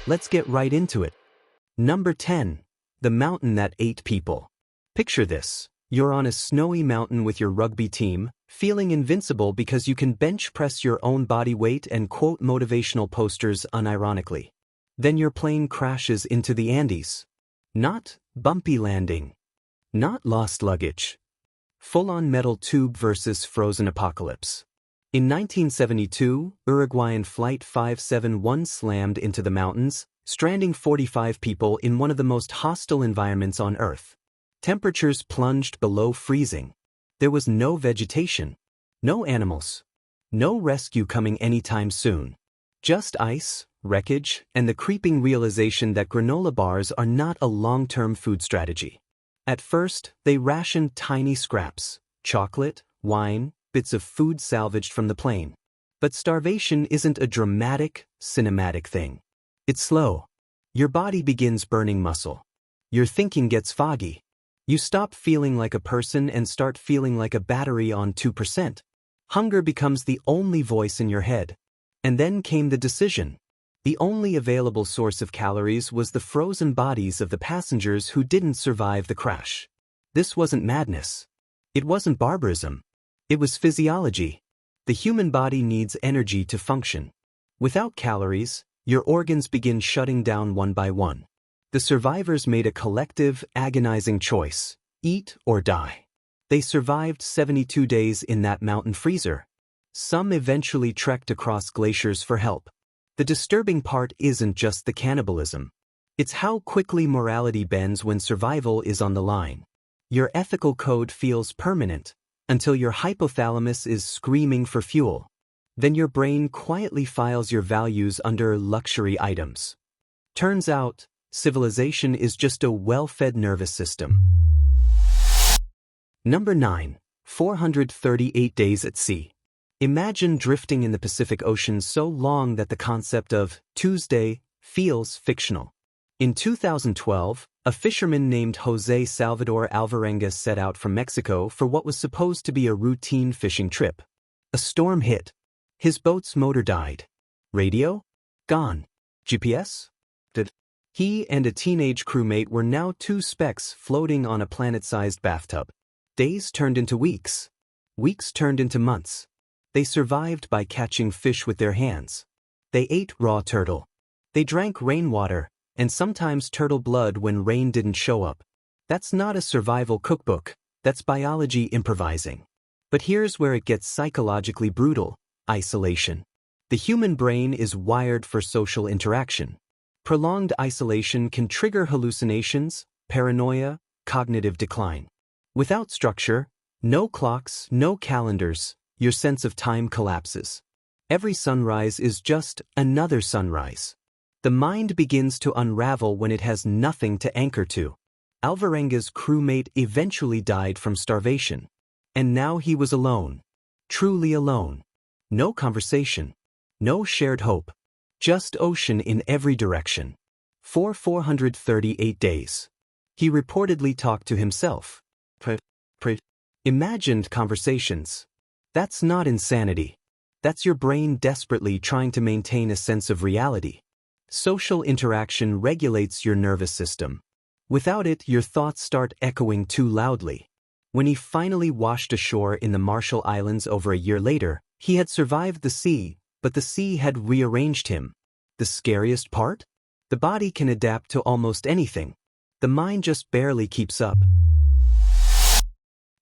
Let's get right into it. Number 10. The mountain that ate people. Picture this. You're on a snowy mountain with your rugby team, feeling invincible because you can bench press your own body weight and quote motivational posters unironically. Then your plane crashes into the Andes. Not bumpy landing. Not lost luggage. Full-on metal tube versus frozen apocalypse. In 1972, Uruguayan Flight 571 slammed into the mountains, stranding 45 people in one of the most hostile environments on Earth. Temperatures plunged below freezing. There was no vegetation, no animals, no rescue coming anytime soon. Just ice, wreckage, and the creeping realization that granola bars are not a long-term food strategy. At first, they rationed tiny scraps, chocolate, wine, bits of food salvaged from the plane. But starvation isn't a dramatic, cinematic thing. It's slow. Your body begins burning muscle. Your thinking gets foggy. You stop feeling like a person and start feeling like a battery on 2%. Hunger becomes the only voice in your head. And then came the decision. The only available source of calories was the frozen bodies of the passengers who didn't survive the crash. This wasn't madness. It wasn't barbarism. It was physiology. The human body needs energy to function. Without calories, your organs begin shutting down one by one. The survivors made a collective, agonizing choice: eat or die. They survived 72 days in that mountain freezer. Some eventually trekked across glaciers for help. The disturbing part isn't just the cannibalism. It's how quickly morality bends when survival is on the line. Your ethical code feels permanent, until your hypothalamus is screaming for fuel. Then your brain quietly files your values under luxury items. Turns out, civilization is just a well-fed nervous system. Number 9. 438 days at sea. Imagine drifting in the Pacific Ocean so long that the concept of Tuesday feels fictional. In 2012, a fisherman named Jose Salvador Alvarenga set out from Mexico for what was supposed to be a routine fishing trip. A storm hit. His boat's motor died. Radio? Gone. GPS? Dead. He and a teenage crewmate were now two specks floating on a planet-sized bathtub. Days turned into weeks. Weeks turned into months. They survived by catching fish with their hands. They ate raw turtle. They drank rainwater, and sometimes turtle blood when rain didn't show up. That's not a survival cookbook, that's biology improvising. But here's where it gets psychologically brutal: isolation. The human brain is wired for social interaction. Prolonged isolation can trigger hallucinations, paranoia, cognitive decline. Without structure, no clocks, no calendars, your sense of time collapses. Every sunrise is just another sunrise. The mind begins to unravel when it has nothing to anchor to. Alvarenga's crewmate eventually died from starvation. And now he was alone. Truly alone. No conversation. No shared hope. Just ocean in every direction. For 438 days. He reportedly talked to himself. Imagined conversations. That's not insanity. That's your brain desperately trying to maintain a sense of reality. Social interaction regulates your nervous system. Without it, your thoughts start echoing too loudly. When he finally washed ashore in the Marshall Islands over a year later, he had survived the sea, but the sea had rearranged him. The scariest part? The body can adapt to almost anything. The mind just barely keeps up.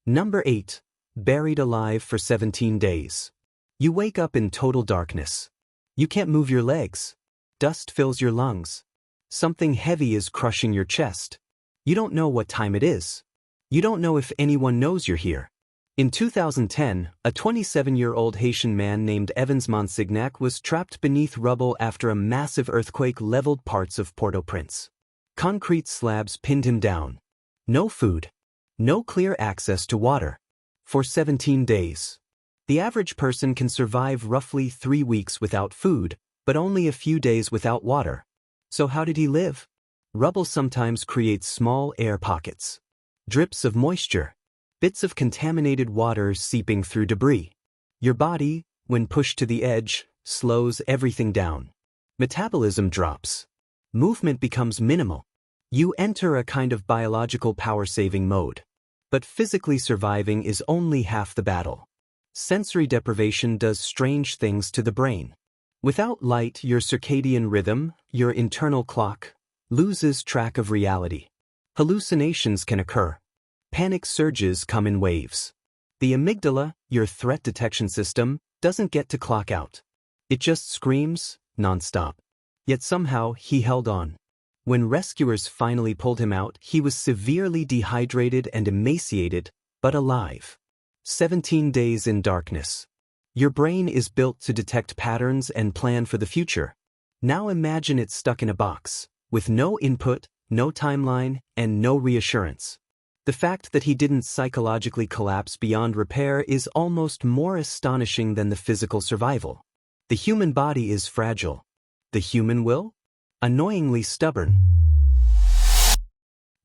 Number 8. Buried alive for 17 days. You wake up in total darkness. You can't move your legs. Dust fills your lungs. Something heavy is crushing your chest. You don't know what time it is. You don't know if anyone knows you're here. In 2010, a 27-year-old Haitian man named Evans Monsignac was trapped beneath rubble after a massive earthquake leveled parts of Port-au-Prince. Concrete slabs pinned him down. No food. No clear access to water. For 17 days. The average person can survive roughly 3 weeks without food, but only a few days without water. So how did he live? Rubble sometimes creates small air pockets. Drips of moisture. Bits of contaminated water seeping through debris. Your body, when pushed to the edge, slows everything down. Metabolism drops. Movement becomes minimal. You enter a kind of biological power-saving mode. But physically surviving is only half the battle. Sensory deprivation does strange things to the brain. Without light, your circadian rhythm, your internal clock, loses track of reality. Hallucinations can occur. Panic surges come in waves. The amygdala, your threat detection system, doesn't get to clock out. It just screams, nonstop. Yet somehow he held on. When rescuers finally pulled him out, he was severely dehydrated and emaciated, but alive. 17 days in darkness. Your brain is built to detect patterns and plan for the future. Now imagine it stuck in a box, with no input, no timeline, and no reassurance. The fact that he didn't psychologically collapse beyond repair is almost more astonishing than the physical survival. The human body is fragile. The human will? Annoyingly stubborn.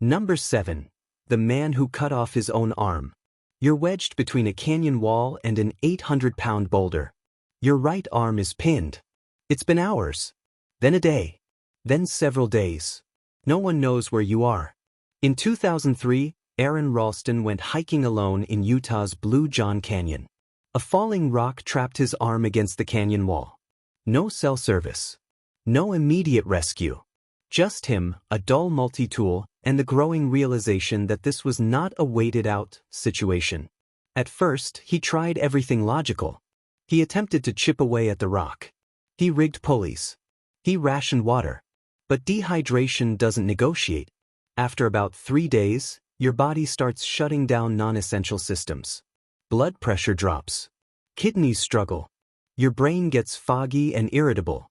Number 7. The man who cut off his own arm. You're wedged between a canyon wall and an 800-pound boulder. Your right arm is pinned. It's been hours. Then a day. Then several days. No one knows where you are. In 2003, Aaron Ralston went hiking alone in Utah's Blue John Canyon. A falling rock trapped his arm against the canyon wall. No cell service. No immediate rescue. Just him, a dull multi-tool, and the growing realization that this was not a waited-out situation. At first, he tried everything logical. He attempted to chip away at the rock. He rigged pulleys. He rationed water. But dehydration doesn't negotiate. After about 3 days, your body starts shutting down non-essential systems. Blood pressure drops. Kidneys struggle. Your brain gets foggy and irritable.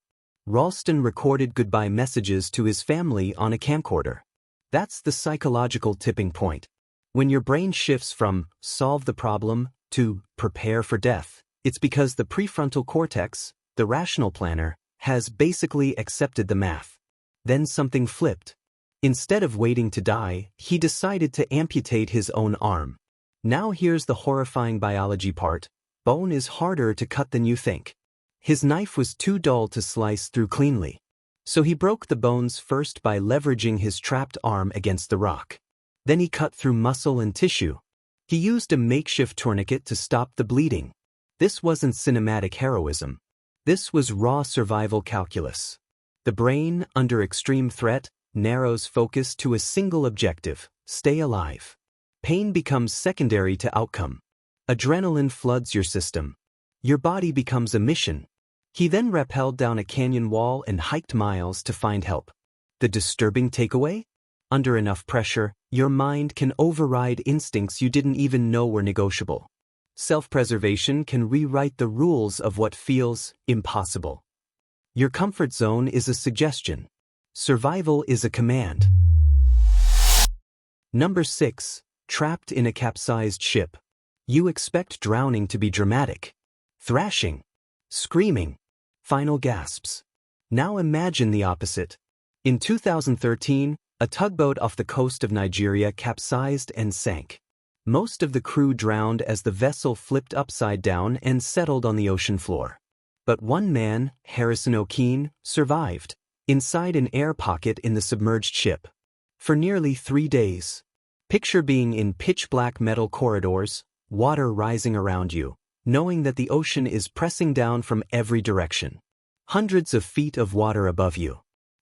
Ralston recorded goodbye messages to his family on a camcorder. That's the psychological tipping point. When your brain shifts from solve the problem to prepare for death, it's because the prefrontal cortex, the rational planner, has basically accepted the math. Then something flipped. Instead of waiting to die, he decided to amputate his own arm. Now here's the horrifying biology part. Bone is harder to cut than you think. His knife was too dull to slice through cleanly. So he broke the bones first by leveraging his trapped arm against the rock. Then he cut through muscle and tissue. He used a makeshift tourniquet to stop the bleeding. This wasn't cinematic heroism. This was raw survival calculus. The brain, under extreme threat, narrows focus to a single objective: stay alive. Pain becomes secondary to outcome. Adrenaline floods your system. Your body becomes a mission. He then rappelled down a canyon wall and hiked miles to find help. The disturbing takeaway? Under enough pressure, your mind can override instincts you didn't even know were negotiable. Self-preservation can rewrite the rules of what feels impossible. Your comfort zone is a suggestion. Survival is a command. Number 6. Trapped in a capsized ship. You expect drowning to be dramatic. Thrashing. Screaming. Final gasps. Now imagine the opposite. In 2013, a tugboat off the coast of Nigeria capsized and sank. Most of the crew drowned as the vessel flipped upside down and settled on the ocean floor. But one man, Harrison O'Keefe, survived, inside an air pocket in the submerged ship. For nearly 3 days. Picture being in pitch-black metal corridors, water rising around you, knowing that the ocean is pressing down from every direction. Hundreds of feet of water above you.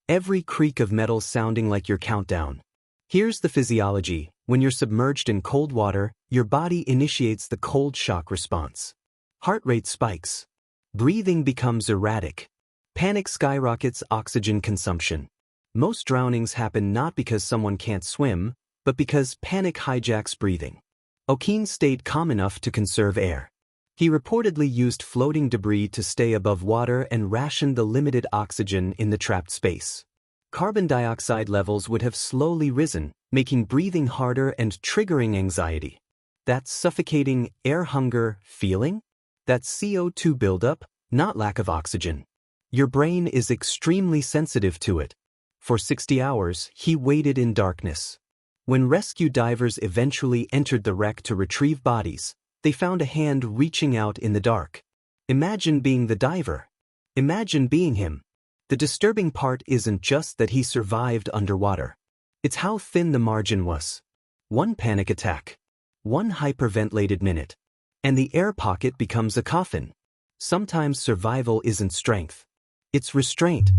Every creak of metal sounding like your countdown. Here's the physiology. When you're submerged in cold water, your body initiates the cold shock response. Heart rate spikes. Breathing becomes erratic. Panic skyrockets oxygen consumption. Most drownings happen not because someone can't swim, but because panic hijacks breathing. O'Keefe stayed calm enough to conserve air. He reportedly used floating debris to stay above water and rationed the limited oxygen in the trapped space. Carbon dioxide levels would have slowly risen, making breathing harder and triggering anxiety. That suffocating air hunger feeling? That's CO2 buildup, not lack of oxygen. Your brain is extremely sensitive to it. For 60 hours, he waited in darkness. When rescue divers eventually entered the wreck to retrieve bodies, they found a hand reaching out in the dark. Imagine being the diver. Imagine being him. The disturbing part isn't just that he survived underwater. It's how thin the margin was. One panic attack, one hyperventilated minute, and the air pocket becomes a coffin. Sometimes survival isn't strength. It's restraint.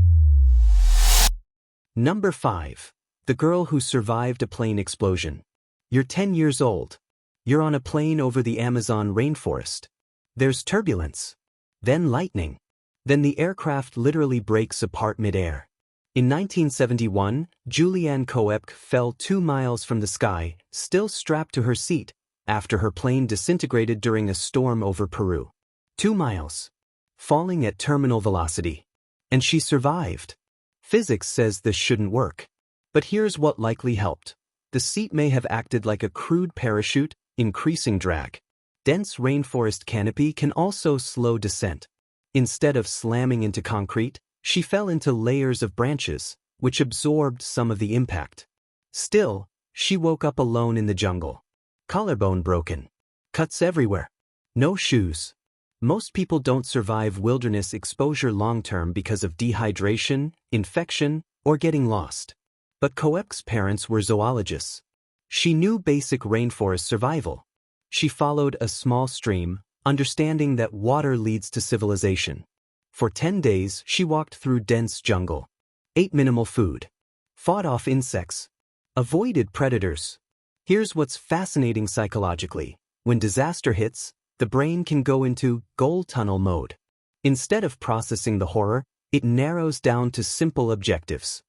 Number 5. The girl who survived a plane explosion. You're 10 years old. You're on a plane over the Amazon rainforest. There's turbulence. Then lightning. Then the aircraft literally breaks apart mid-air. In 1971, Julianne Coepke fell 2 miles from the sky, still strapped to her seat, after her plane disintegrated during a storm over Peru. 2 miles. Falling at terminal velocity. And she survived. Physics says this shouldn't work. But here's what likely helped. The seat may have acted like a crude parachute, increasing drag. Dense rainforest canopy can also slow descent. Instead of slamming into concrete, she fell into layers of branches, which absorbed some of the impact. Still, she woke up alone in the jungle. Collarbone broken. Cuts everywhere. No shoes. Most people don't survive wilderness exposure long-term because of dehydration, infection, or getting lost. But Coepke's parents were zoologists. She knew basic rainforest survival. She followed a small stream, understanding that water leads to civilization. For 10 days, she walked through dense jungle, ate minimal food, fought off insects, avoided predators. Here's what's fascinating psychologically. When disaster hits, the brain can go into goal tunnel mode. Instead of processing the horror, it narrows down to simple objectives.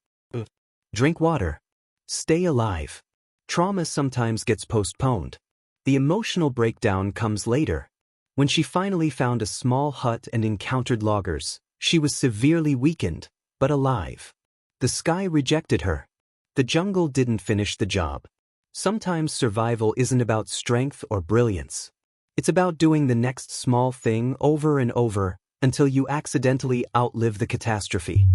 Drink water. Stay alive. Trauma sometimes gets postponed. The emotional breakdown comes later. When she finally found a small hut and encountered loggers, she was severely weakened, but alive. The sky rejected her. The jungle didn't finish the job. Sometimes survival isn't about strength or brilliance. It's about doing the next small thing over and over until you accidentally outlive the catastrophe.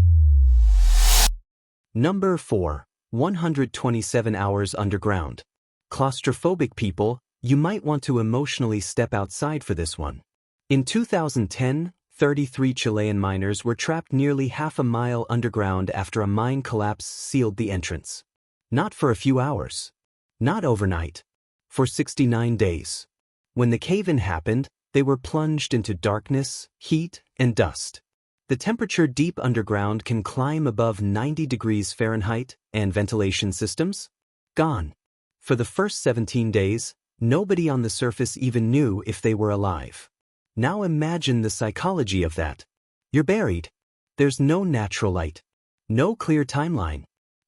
Number 4. 127 hours underground. Claustrophobic people, you might want to emotionally step outside for this one. In 2010, 33 Chilean miners were trapped nearly half a mile underground after a mine collapse sealed the entrance. Not for a few hours. Not overnight. For 69 days. When the cave-in happened, they were plunged into darkness, heat, and dust. The temperature deep underground can climb above 90 degrees Fahrenheit, and ventilation systems? Gone. For the first 17 days, nobody on the surface even knew if they were alive. Now imagine the psychology of that. You're buried. There's no natural light. No clear timeline.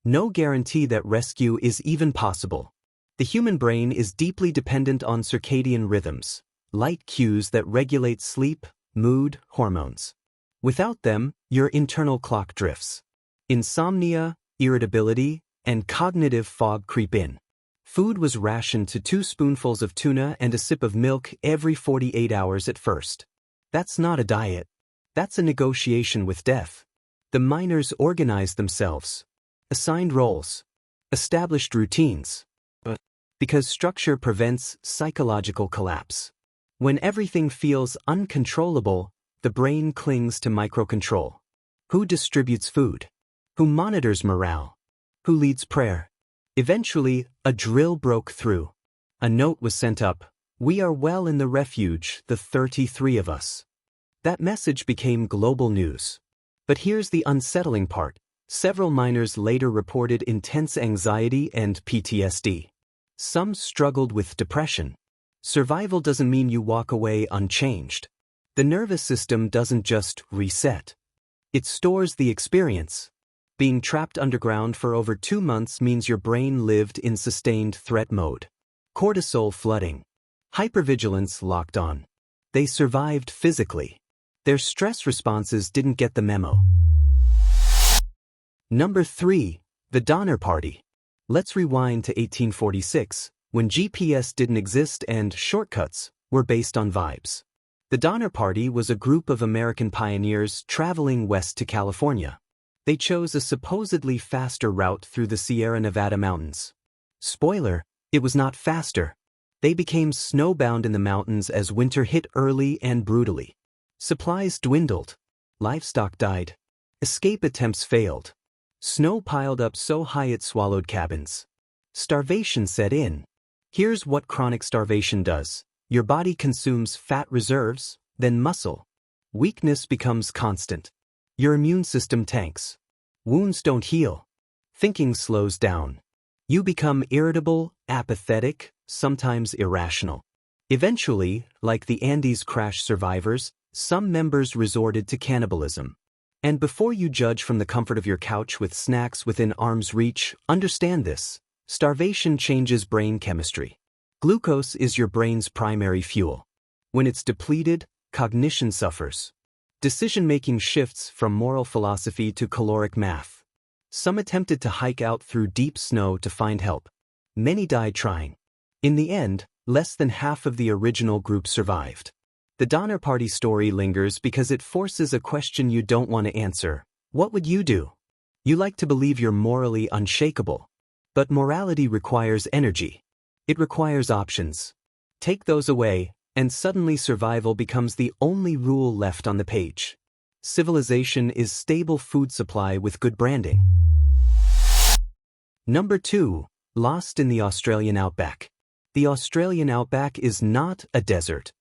No guarantee that rescue is even possible. The human brain is deeply dependent on circadian rhythms, light cues that regulate sleep, mood, hormones. Without them, your internal clock drifts. Insomnia, irritability, and cognitive fog creep in. Food was rationed to 2 spoonfuls of tuna and a sip of milk every 48 hours at first. That's not a diet. That's a negotiation with death. The miners organized themselves, assigned roles, established routines. Because structure prevents psychological collapse. When everything feels uncontrollable, the brain clings to microcontrol. Who distributes food? Who monitors morale? Who leads prayer? Eventually, a drill broke through. A note was sent up. We are well in the refuge, the 33 of us. That message became global news. But here's the unsettling part. Several miners later reported intense anxiety and PTSD. Some struggled with depression. Survival doesn't mean you walk away unchanged. The nervous system doesn't just reset. It stores the experience. Being trapped underground for over 2 months means your brain lived in sustained threat mode. Cortisol flooding. Hypervigilance locked on. They survived physically. Their stress responses didn't get the memo. Number 3. The Donner Party. Let's rewind to 1846, when GPS didn't exist and shortcuts were based on vibes. The Donner Party was a group of American pioneers traveling west to California. They chose a supposedly faster route through the Sierra Nevada mountains. Spoiler, it was not faster. They became snowbound in the mountains as winter hit early and brutally. Supplies dwindled. Livestock died. Escape attempts failed. Snow piled up so high it swallowed cabins. Starvation set in. Here's what chronic starvation does. Your body consumes fat reserves, then muscle. Weakness becomes constant. Your immune system tanks. Wounds don't heal. Thinking slows down. You become irritable, apathetic, sometimes irrational. Eventually, like the Andes crash survivors, some members resorted to cannibalism. And before you judge from the comfort of your couch with snacks within arm's reach, understand this. Starvation changes brain chemistry. Glucose is your brain's primary fuel. When it's depleted, cognition suffers. Decision-making shifts from moral philosophy to caloric math. Some attempted to hike out through deep snow to find help. Many died trying. In the end, less than half of the original group survived. The Donner Party story lingers because it forces a question you don't want to answer. What would you do? You like to believe you're morally unshakable. But morality requires energy. It requires options. Take those away, and suddenly survival becomes the only rule left on the page. Civilization is stable food supply with good branding. Number 2. Lost in the Australian Outback. The Australian Outback is not a desert.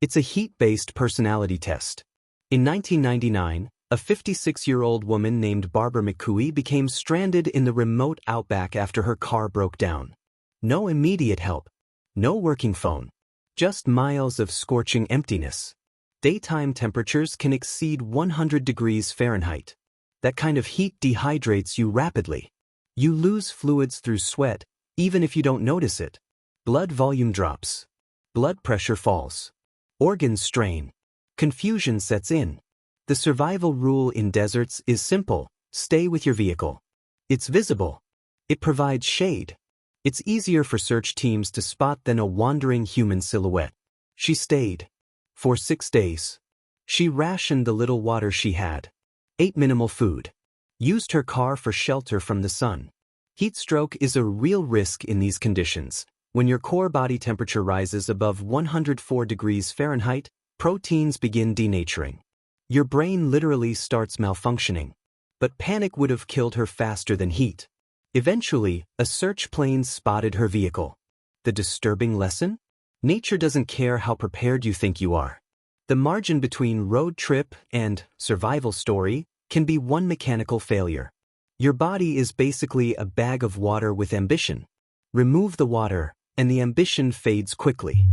It's a heat-based personality test. In 1999, a 56-year-old woman named Barbara McCooey became stranded in the remote outback after her car broke down. No immediate help. No working phone. Just miles of scorching emptiness. Daytime temperatures can exceed 100 degrees Fahrenheit. That kind of heat dehydrates you rapidly. You lose fluids through sweat, even if you don't notice it. Blood volume drops. Blood pressure falls. Organs strain. Confusion sets in. The survival rule in deserts is simple: stay with your vehicle. It's visible. It provides shade. It's easier for search teams to spot than a wandering human silhouette. She stayed. For 6 days. She rationed the little water she had. Ate minimal food. Used her car for shelter from the sun. Heat stroke is a real risk in these conditions. When your core body temperature rises above 104 degrees Fahrenheit, proteins begin denaturing. Your brain literally starts malfunctioning. But panic would have killed her faster than heat. Eventually, a search plane spotted her vehicle. The disturbing lesson? Nature doesn't care how prepared you think you are. The margin between road trip and survival story can be one mechanical failure. Your body is basically a bag of water with ambition. Remove the water, and the ambition fades quickly.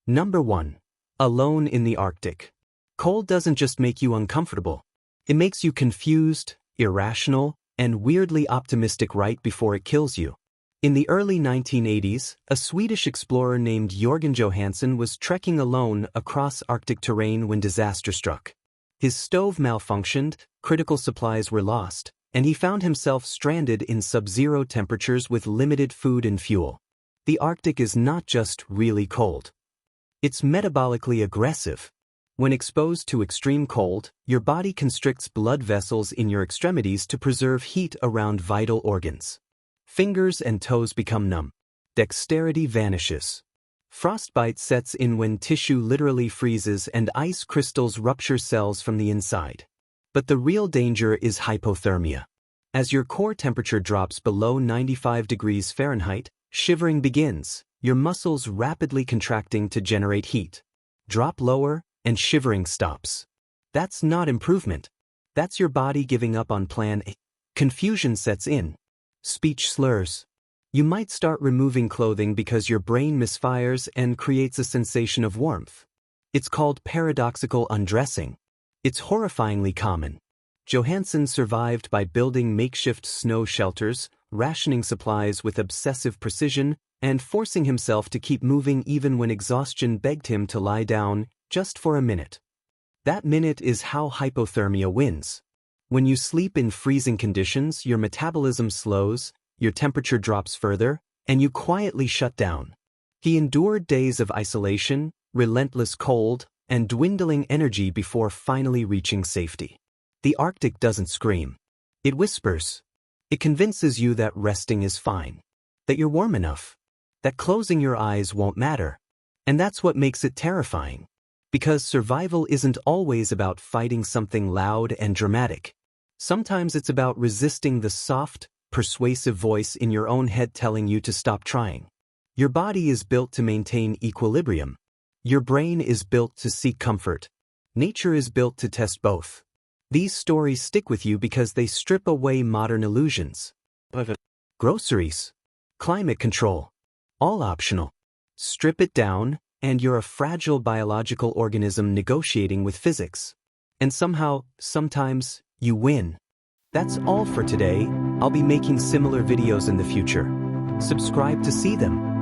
Number 1. Alone in the Arctic. Cold doesn't just make you uncomfortable. It makes you confused, irrational, and weirdly optimistic right before it kills you. In the early 1980s, a Swedish explorer named Jörgen Johansson was trekking alone across Arctic terrain when disaster struck. His stove malfunctioned, critical supplies were lost, and he found himself stranded in sub-zero temperatures with limited food and fuel. The Arctic is not just really cold. It's metabolically aggressive. When exposed to extreme cold, your body constricts blood vessels in your extremities to preserve heat around vital organs. Fingers and toes become numb. Dexterity vanishes. Frostbite sets in when tissue literally freezes and ice crystals rupture cells from the inside. But the real danger is hypothermia. As your core temperature drops below 95 degrees Fahrenheit, shivering begins, your muscles rapidly contracting to generate heat. Drop lower, and shivering stops. That's not improvement. That's your body giving up on plan A. Confusion sets in. Speech slurs. You might start removing clothing because your brain misfires and creates a sensation of warmth. It's called paradoxical undressing. It's horrifyingly common. Johansson survived by building makeshift snow shelters, rationing supplies with obsessive precision, and forcing himself to keep moving even when exhaustion begged him to lie down, just for a minute. That minute is how hypothermia wins. When you sleep in freezing conditions, your metabolism slows, your temperature drops further, and you quietly shut down. He endured days of isolation, relentless cold, and dwindling energy before finally reaching safety. The Arctic doesn't scream. It whispers. It convinces you that resting is fine, that you're warm enough, that closing your eyes won't matter. And that's what makes it terrifying. Because survival isn't always about fighting something loud and dramatic. Sometimes it's about resisting the soft, persuasive voice in your own head telling you to stop trying. Your body is built to maintain equilibrium. Your brain is built to seek comfort. Nature is built to test both. These stories stick with you because they strip away modern illusions. Groceries. Climate control. All optional. Strip it down, and you're a fragile biological organism negotiating with physics. And somehow, sometimes, you win. That's all for today. I'll be making similar videos in the future. Subscribe to see them.